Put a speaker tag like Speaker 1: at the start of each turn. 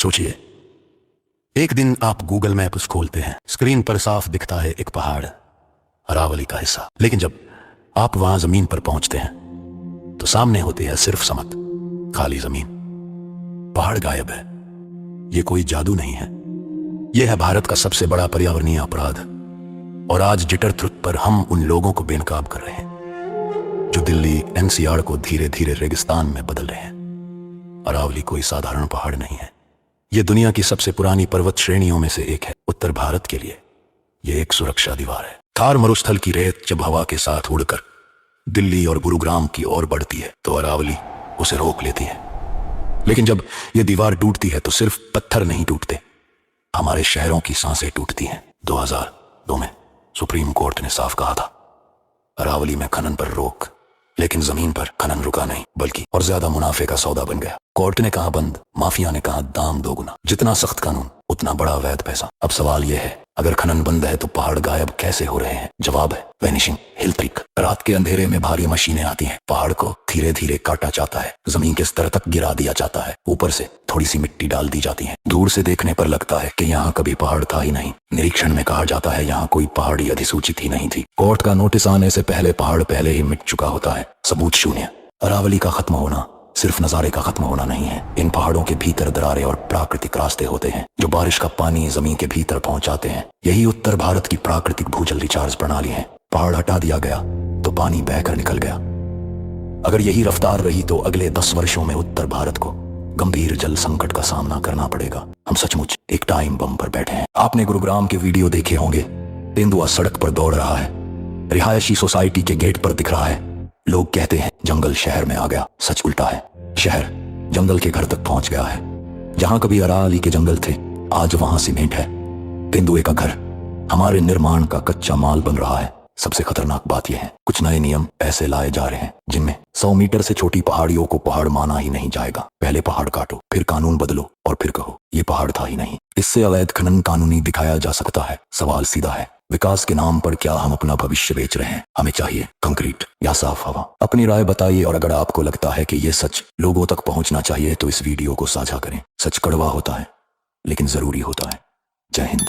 Speaker 1: सोचिए, एक दिन आप गूगल मैप्स खोलते हैं, स्क्रीन पर साफ दिखता है एक पहाड़, अरावली का हिस्सा। लेकिन जब आप वहां जमीन पर पहुंचते हैं तो सामने होती है सिर्फ समत, खाली जमीन। पहाड़ गायब है। ये कोई जादू नहीं है, यह है भारत का सबसे बड़ा पर्यावरणीय अपराध। और आज जिटर ट्रुथ पर हम उन लोगों को बेनकाब कर रहे हैं जो दिल्ली एनसीआर को धीरे धीरे रेगिस्तान में बदल रहे हैं। अरावली कोई साधारण पहाड़ नहीं है, यह दुनिया की सबसे पुरानी पर्वत श्रेणियों में से एक है। उत्तर भारत के लिए यह एक सुरक्षा दीवार है। थार मरुस्थल की रेत जब हवा के साथ उड़कर दिल्ली और गुरुग्राम की ओर बढ़ती है तो अरावली उसे रोक लेती है। लेकिन जब यह दीवार टूटती है तो सिर्फ पत्थर नहीं टूटते, हमारे शहरों की सांसें टूटती हैं। 2002 में सुप्रीम कोर्ट ने साफ कहा था, अरावली में खनन पर रोक, लेकिन जमीन पर खनन रुका नहीं, बल्कि और ज्यादा मुनाफे का सौदा बन गया। कोर्ट ने कहा बंद, माफिया ने कहा दाम दोगुना। जितना सख्त कानून उतना बड़ा अवैध पैसा। अब सवाल यह है, अगर खनन बंद है तो पहाड़ गायब कैसे हो रहे हैं? जवाब है वैनिशिंग हिल ट्रिक। रात के अंधेरे में भारी मशीनें आती हैं, पहाड़ को धीरे धीरे काटा जाता है, जमीन के स्तर तक गिरा दिया जाता है, ऊपर से थोड़ी सी मिट्टी डाल दी जाती है। दूर से देखने पर लगता है कि यहाँ कभी पहाड़ था ही नहीं। निरीक्षण में कहा जाता है यहाँ कोई पहाड़ी अधिसूचित ही नहीं थी। कोर्ट का नोटिस आने से पहले पहाड़ पहले ही मिट चुका होता है। सबूत शून्य। अरावली का खत्म होना सिर्फ नजारे का खत्म होना नहीं है, इन पहाड़ों के भीतर दरारें और प्राकृतिक रास्ते होते हैं जो बारिश का पानी जमीन के भीतर पहुंचाते हैं। यही उत्तर भारत की प्राकृतिक भूजल रिचार्ज प्रणाली है। पहाड़ हटा दिया गया तो पानी बहकर निकल गया। अगर यही रफ्तार रही तो अगले 10 वर्षों में उत्तर भारत को गंभीर जल संकट का सामना करना पड़ेगा। हम सचमुच एक टाइम बम पर बैठे हैं। आपने गुरुग्राम के वीडियो देखे होंगे, तेंदुआ सड़क पर दौड़ रहा है, रिहायशी सोसाइटी के गेट पर दिख रहा है। लोग कहते हैं जंगल शहर में आ गया, सच उल्टा है। शहर जंगल के घर तक पहुंच गया है। जहां कभी अरावली के जंगल थे, आज वहां सीमेंट है। तेंदुए का घर हमारे निर्माण का कच्चा माल बन रहा है। सबसे खतरनाक बात यह है, कुछ नए नियम ऐसे लाए जा रहे हैं जिनमें 100 मीटर से छोटी पहाड़ियों को पहाड़ माना ही नहीं जाएगा। पहले पहाड़ काटो, फिर कानून बदलो और फिर कहो ये पहाड़ था ही नहीं। इससे अवैध खनन कानूनी दिखाया जा सकता है। सवाल सीधा है, विकास के नाम पर क्या हम अपना भविष्य बेच रहे हैं? हमें चाहिए कंक्रीट या साफ हवा? अपनी राय बताइए, और अगर आपको लगता है कि यह सच लोगों तक पहुंचना चाहिए तो इस वीडियो को साझा करें। सच कड़वा होता है लेकिन जरूरी होता है। जय हिंद।